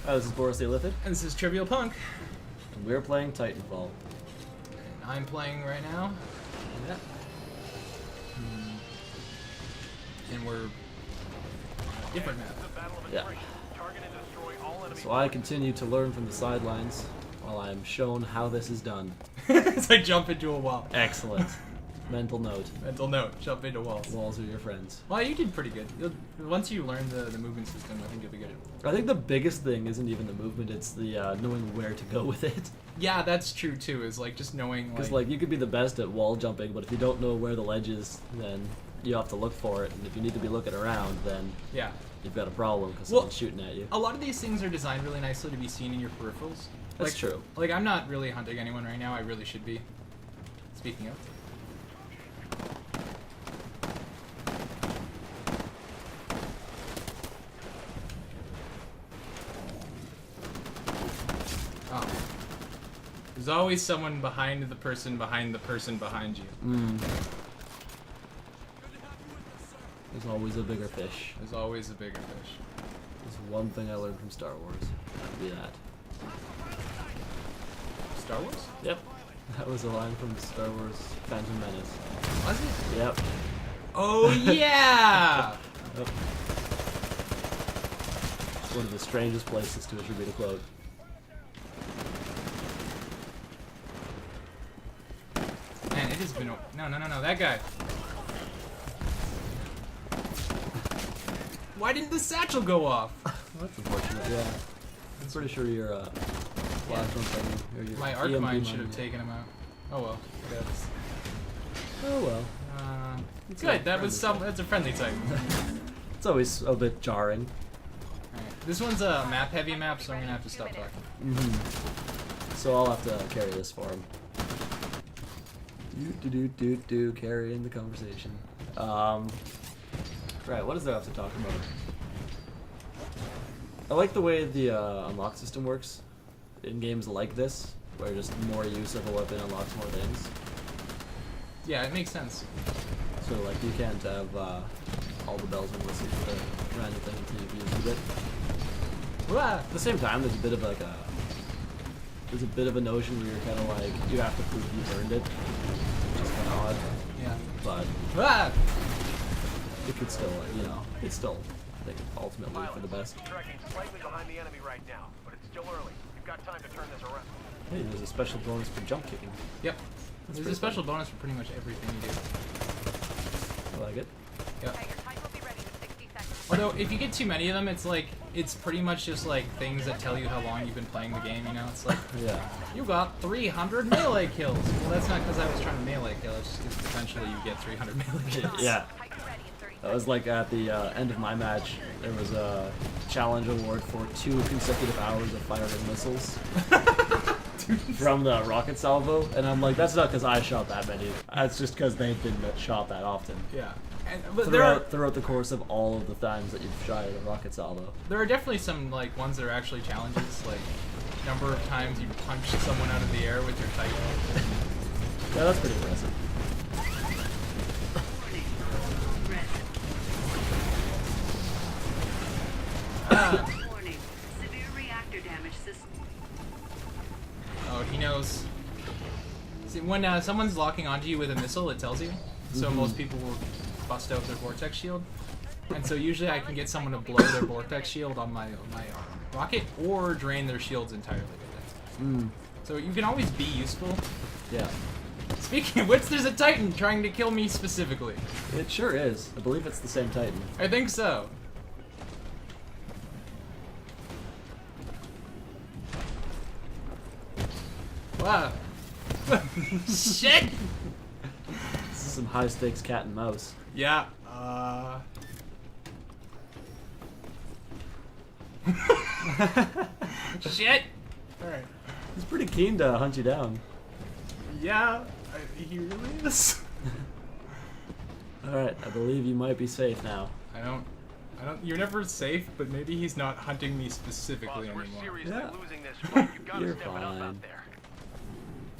Hi, this is Boris the Illithid, And this is Trivial Punk. and we're playing Titanfall. And I'm playing right now. Yeah. And we're different map. Yeah. So I continue to learn from the sidelines while I am shown how this is done. As I jump into a wall. Excellent. Mental note. Mental note, jump into walls. Walls are your friends. Well, you did pretty good. Once you learn the movement system, I think you'll be good. I think the biggest thing isn't even the movement, it's the knowing where to go with it. Yeah, that's true too, is like just knowing Because like you could be the best at wall jumping, but if you don't know where the ledge is, then you have to look for it, and if you need to be looking around, then yeah, you've got a problem because Well, someone's shooting at you. a lot of these things are designed really nicely to be seen in your peripherals. That's Like, true. Like, I'm not really hunting anyone right now, I really should be. Speaking of. Oh. There's always someone behind the person behind the person behind you. There's always a bigger fish. There's always a bigger fish. There's one thing I learned from Star Wars. That'd be that. Star Wars? Yep. That was a line from Star Wars Phantom Menace. Was it? Yep. Oh yeah! Yep. It's one of the strangest places to attribute a quote. Man, it has been no, that guy. Why didn't the satchel go off? That's unfortunate, yeah. I'm pretty sure your last one thing, or your My arc EMP mine should mine- have taken him out. Oh well. That's, Oh well. it's not good. That was friendly. that's a friendly type. It's always a bit jarring. Alright. This one's a map heavy map, so I'm gonna have to stop talking. So I'll have to carry this for him. Do carrying the conversation. Right, what does there have to talk about? I like the way the unlock system works in games like this, where just more use of a weapon unlocks more things. Yeah, it makes sense. So like you can't have all the bells and whistles with a random thing until you've used it. Well, at the same time, there's a bit of like a notion where you're kind of like you have to prove you've earned it, which is kind of odd. Yeah. But Ah! it could still, it's still, I think, ultimately for the best. Tracking slightly behind the enemy right now, but it's still early. You've got time to turn this around. Hey, there's a special bonus for jump kicking. Yep. There's pretty a special bonus for pretty much everything you do. I like it. Yep. Okay, your time will be ready in 60 seconds. Although, if you get too many of them, it's pretty much just like things that tell you how long you've been playing the game, you know? It's like, Yeah. you got 300 melee kills. Well, that's not because I was trying to melee kill, it's just because potentially you get 300 melee kills. Yeah. Titan ready in 30 That was like at the end of my match, there was a challenge award for 2 consecutive hours of firing missiles from the rocket salvo, and I'm like, that's not because I shot that many. That's just because they've been shot that often. Yeah. But there are Throughout the course of all of the times that you've shot at a rocket salvo. definitely some like ones that are actually challenges, like number of times you punch someone out of the air with your Titan. Yeah, that's pretty impressive. Warning. Severe reactor damage system. Oh, he knows. See, when someone's locking onto you with a missile, it tells you. So most people will bust out their vortex shield, and so usually I can get someone to blow their vortex shield on my rocket, or drain their shields entirely with it. So you can always be useful. Yeah. Speaking of which, there's a Titan trying to kill me specifically. It sure is. I believe it's the same Titan. I think so. Wow. Shit! This is some high stakes cat and mouse. Yeah. Shit! Alright. He's pretty keen to hunt you down. Yeah, he really is. Alright, I believe you might be safe now. I don't. You're never safe, but maybe he's not hunting me Boss, specifically we're anymore. seriously Yeah. losing this fight. You've got to You're step it up fine. out there.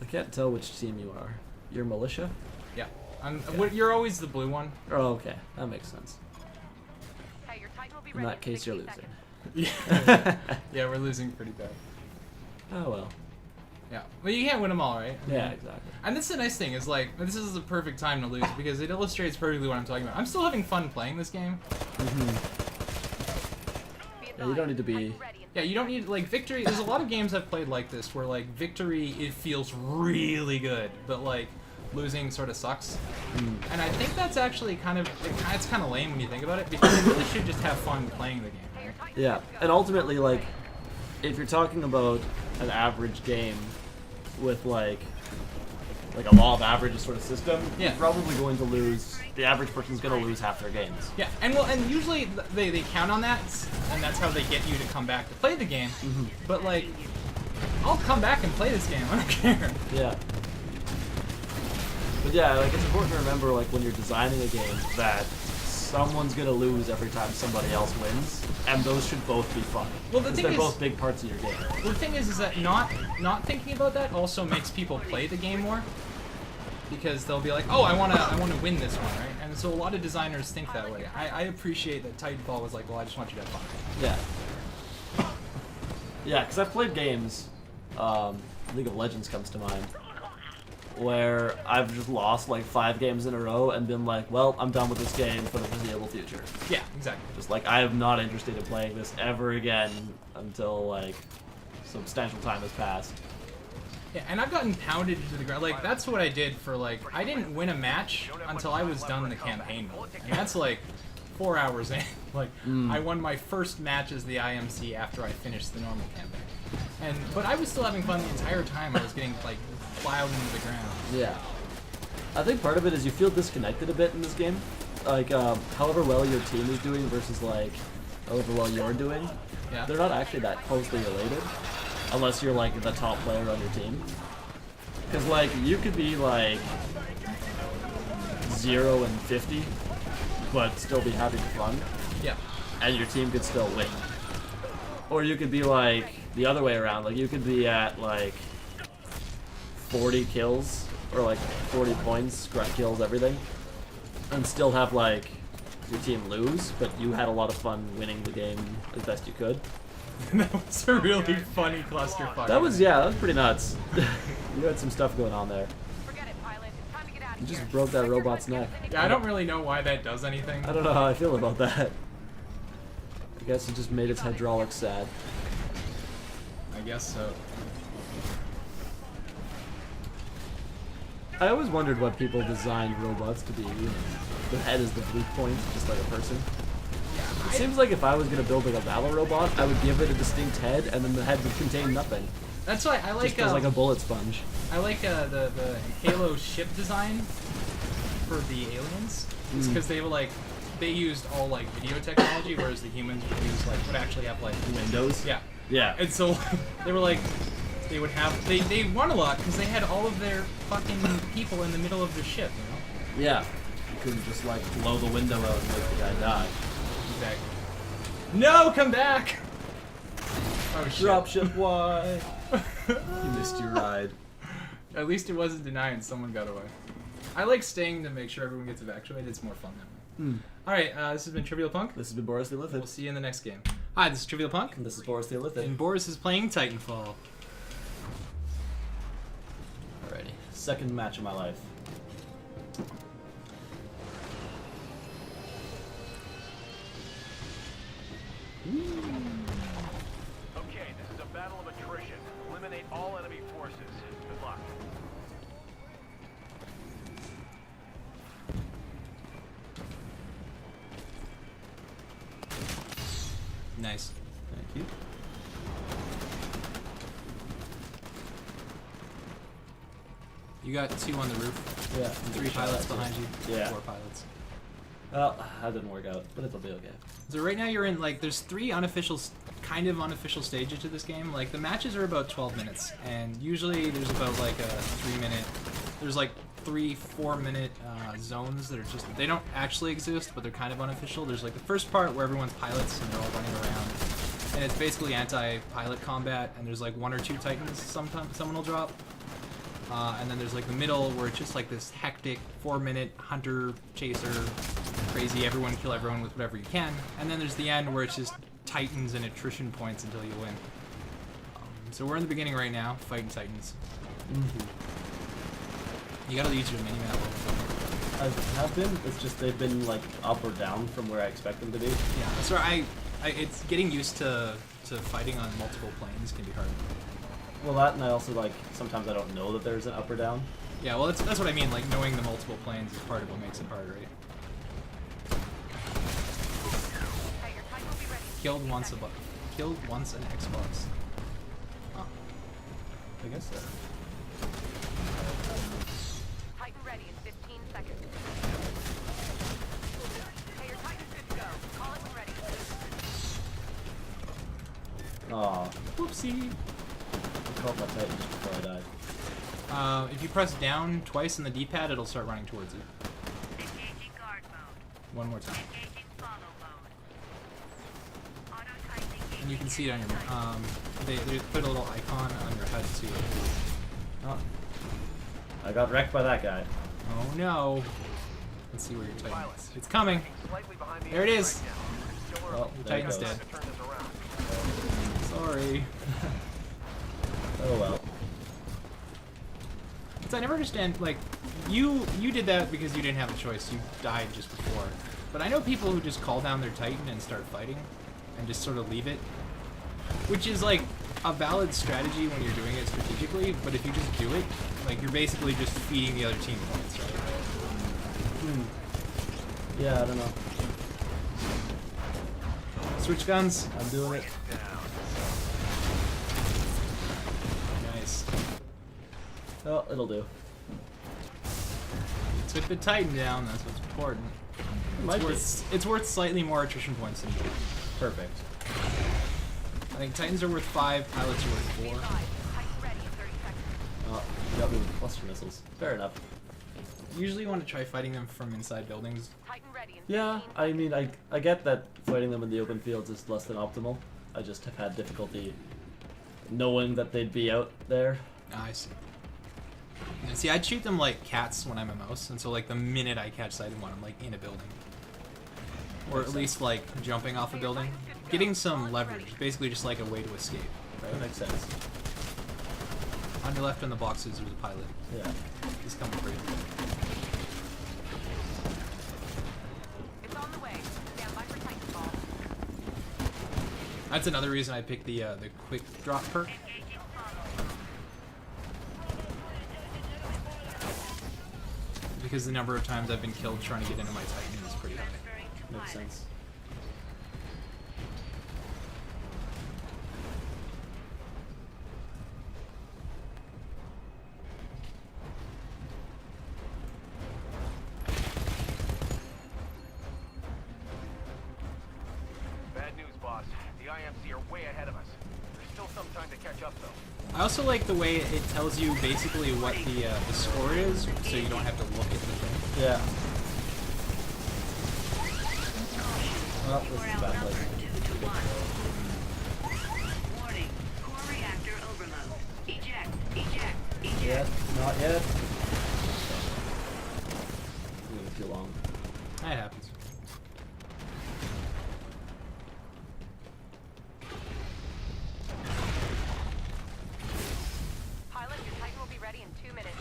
I can't tell which team you are. You're militia? Yeah. You're always the blue one. Oh, okay. That makes sense. Hey, your Titan will be In ready that case, you're 60 losing. seconds. Yeah, yeah, we're losing pretty bad. Oh well. Yeah, well, you can't win them all, right? Yeah, exactly. And that's the nice thing is like this is the perfect time to lose because it illustrates perfectly what I'm talking about. I'm still having fun playing this game. Yeah, you don't need to be. Yeah, you don't need like victory. There's a lot of games I've played like this where like victory it feels really good, but like losing sort of sucks. And I think that's actually it's kind of lame when you think about it because you really should just have fun playing the game. Right? Yeah, and ultimately, like, if you're talking about an average game with like a law of averages sort of system, Yeah. you're probably going to lose. The average person's going to lose half their games. Yeah, and usually they count on that, and that's how they get you to come back to play the game. But like, I'll come back and play this game. I don't care. Yeah. But yeah, like it's important to remember, like when you're designing a game, that someone's gonna lose every time somebody else wins, and those should both be fun. Well, the 'Cause thing they're is- both big parts of your game. Well, the thing is that not thinking about that also makes people play the game more. Because they'll be like, oh, I wanna win this one, right? And so a lot of designers think that way. I appreciate that Titanfall was like, well, I just want you to have fun. Yeah. Yeah, because I've played games, League of Legends comes to mind, where I've just lost like 5 games in a row and been like, well, I'm done with this game for the foreseeable future. Yeah, exactly. Just like, I am not interested in playing this ever again until like substantial time has passed. Yeah, and I've gotten pounded into the ground. Like, that's what I did for, like, I didn't win a match until I was done the campaign mode. And that's, like, 4 hours in. Like, I won my first match as the IMC after I finished the normal campaign. But I was still having fun the entire time. I was getting, like, plowed into the ground. Yeah. I think part of it is you feel disconnected a bit in this game. Like, however well your team is doing versus, like, however well you're doing, Yeah. they're not actually that closely related. Unless you're, like, the top player on your team. Because, like, you could be, like, 0 and 50, but still be having fun, Yeah. and your team could still win. Or you could be, like, the other way around. Like, you could be at, like, 40 kills, or, like, 40 points, grunt kills, everything, and still have, like, your team lose, but you had a lot of fun winning the game as best you could. That was a really funny clusterfuck. That was pretty nuts. You had some stuff going on there. Forget it, pilot. It's time to get out of You here. just broke that robot's neck. Yeah, I don't really know why that does anything. I don't know how I feel about that. I guess it just made its hydraulics sad. I guess so. I always wondered what people designed robots to be. The head is the weak point, just like a person. It seems like if I was gonna build like a battle robot, I would give it a distinct head, and then the head would contain nothing. That's why I like Just feels like a bullet sponge. I like the Halo ship design for the aliens. It's because they used all like video technology, whereas the humans would actually have like Windows. Yeah. Yeah. And so they were like they won a lot because they had all of their fucking people in the middle of the ship, you know? Yeah. You couldn't just like blow the window out and make the guy die. Exactly. No, come back! Oh shit. Dropship Y. You missed your ride. At least it wasn't denied and someone got away. I like staying to make sure everyone gets evacuated. It's more fun that way. Alright, this has been Trivial Punk. This has been Boris the We'll Illithid. see you in the next game. Hi, this is Trivial Punk. And this is Boris the Illithid. And Boris is playing Titanfall. Alrighty. Second match of my life. Okay, this is a battle of attrition. Eliminate all enemy forces. Good luck. Nice. Thank you. You got 2 on the roof. Yeah. 3 pilots behind you. Yeah. 4 pilots. Well, that didn't work out, but it'll be okay. So right now you're in, like, there's 3 kind of unofficial stages to this game. Like, the matches are about 12 minutes, and usually there's about, like, a 3-minute, there's, like, 3-4 minute zones that are just, they don't actually exist, but they're kind of unofficial. There's, like, the first part where everyone's pilots and they're all running around, and it's basically anti-pilot combat, and there's, like, 1 or 2 Titans sometimes someone will drop. And then there's like the middle where it's just like this hectic 4-minute hunter chaser, crazy everyone kill everyone with whatever you can. And then there's the end where it's just Titans and attrition points until you win. So we're in the beginning right now, fighting Titans. You gotta use your mini-map. I have been. It's just they've been like up or down from where I expect them to be. Yeah, so I it's getting used to fighting on multiple planes can be hard. Well, that and I also like sometimes I don't know that there's an up or down. Yeah, well that's what I mean. Like knowing the multiple planes is part of what makes it hard, right? Okay, your Titan will be ready. Killed once an Xbox. Oh. I guess so. Titan ready in 15 seconds. Okay, your Titan's good to go. Call it when ready. Aw, Whoopsie. I called my Titan just before I died. If you press down twice on the D-pad, it'll start running towards you. Engaging guard mode. One more time. Engaging follow mode. Auto-type engaging. And you can see it on your they put a little icon on your HUD too. Oh. I got wrecked by that guy. Oh no. Let's see where your Titan is. It's coming. Slightly behind the There it enemy is. right now. Still Well, early. Your there it Titan's goes. dead. To turn this around. Sorry. Oh well. So I never understand, like, you did that because you didn't have a choice. You died just before. But I know people who just call down their Titan and start fighting and just sort of leave it. Which is, like, a valid strategy when you're doing it strategically, but if you just do it, like, you're basically just feeding the other team points, right? Yeah, I don't know. Switch guns. I'm doing it. Nice. Oh, it'll do. Took the Titan down, that's what's important. Might be. It's worth slightly more attrition points than you do. Perfect. I think Titans are worth 5, pilots are worth 4. Titan ready in 30 seconds. Oh, you got me with cluster missiles. Fair enough. Usually you want to try fighting them from inside buildings. Titan ready in 15 Yeah, I mean, I get that fighting them in the open fields is less than optimal. I just have had difficulty knowing that they'd be out there. Ah, I see. And see, I'd shoot them like cats when I'm a mouse, and so like the minute I catch sight of one, I'm like in a building. Or at least like jumping off a building. Getting some leverage, basically just like a way to escape, That right? makes sense. On your left in the boxes, there's a pilot. Yeah. He's coming for you. It's on the way. Stand by for Titanfall. That's another reason I picked the quick drop perk. Engaging follow. Because the number of times I've been killed trying to get into my Titan is pretty high. Transferring to Makes pilot. sense. Bad news, boss. The IMC are way ahead of us. There's still some time to catch up, though. I also like the way it tells you basically what the score is, so you don't have to look at the thing. Yeah. Well, this We're is bad outnumbered placement. 2 to 1. Warning. Core reactor overload. Eject. Eject. Eject. Yet, not yet. Moving too long. That happens. Pilot, your Titan will be ready in 2 minutes.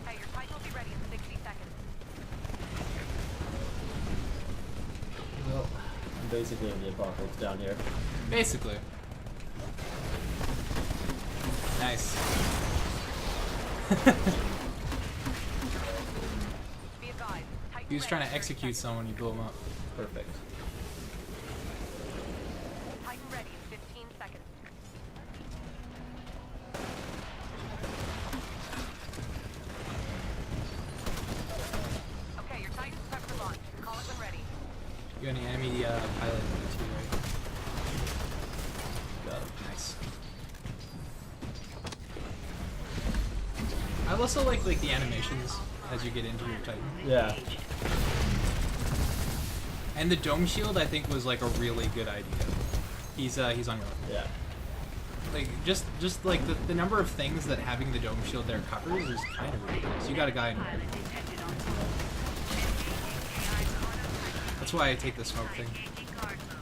Hey, your Titan will be ready in 60 seconds. Well, I'm basically in the apocalypse down here. Basically. Nice. Be advised. Titan He was ready trying in to 30 execute seconds. someone, you blew him up. Perfect. Titan ready in 15 seconds. Okay, your Titan's prepped for launch. Call it when ready. You got any enemy pilot too, right? Got it. Nice. I also like the animations as you get into your Titan. Yeah. And the dome shield, I think, was like a really good idea. He's on your left. Yeah. Like just like the number of things that having the dome shield there covers is kind of ridiculous. You got a guy in there. Pilot detected on course. That's why I take the smoke thing. Engaging guard mode.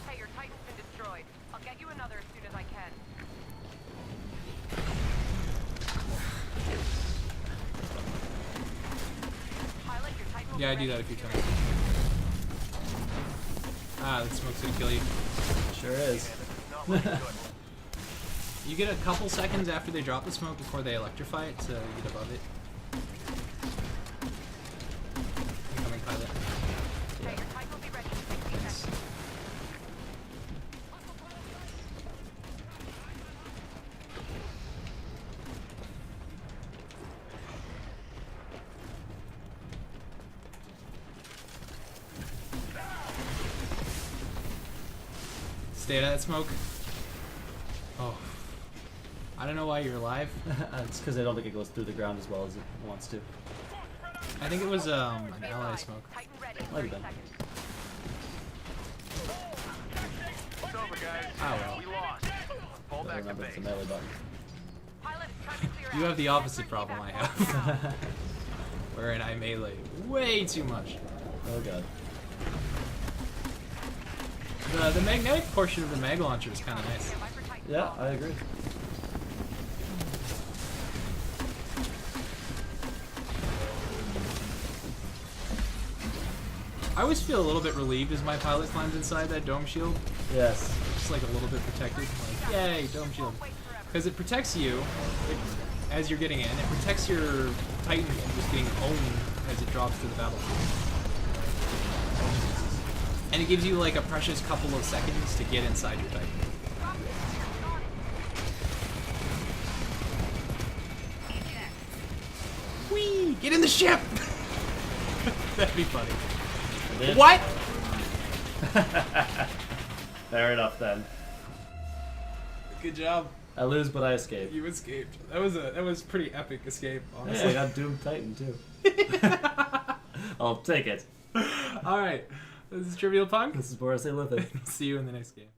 Hey, your Titan's been destroyed. I'll get you another as soon as I can. Pilot, your Titan will Yeah, I be do that a ready few when you're times. Ah, the smoke's gonna kill you. Sure is. Not looking good. You get a couple seconds after they drop the smoke before they electrify it to get above it. Incoming pilot. Hey, your Titan will be ready in 60 Thanks. seconds. Stay out of that smoke. Oh. I don't know why you're alive. It's because I don't think it goes through the ground as well as it wants to. I think it was an Be ally advised, smoke. Titan ready in Might 30 have been. seconds. It's over, guys. Oh, well. We lost. Fall I back to remember it's base. a melee button. Pilot, it's time to clear You out. have the opposite Get problem I back have. now. Wherein I melee way too much. Oh god. The magnetic portion of the mag launcher is kind of nice. Stand by for Titanfall. Yeah, I agree. I always feel a little bit relieved as my pilot climbs inside that dome shield. Yes. Just like a little bit protected. Like, yay, dome shield. Wait forever. Because it protects you as you're getting in. It protects your Titan from just getting owned as it drops to the battlefield. And it gives you like a precious couple of seconds to get inside your Titan. Eject. Whee! Get in the ship! That'd be funny. I did. What? Fair enough then. Good job. I lose, but I escape. You escaped. That was pretty epic escape, Hey, I honestly. got Doom Titan too. I'll take it. Alright. This is Trivial Punk. This is Boris. They live it. See you in the next game.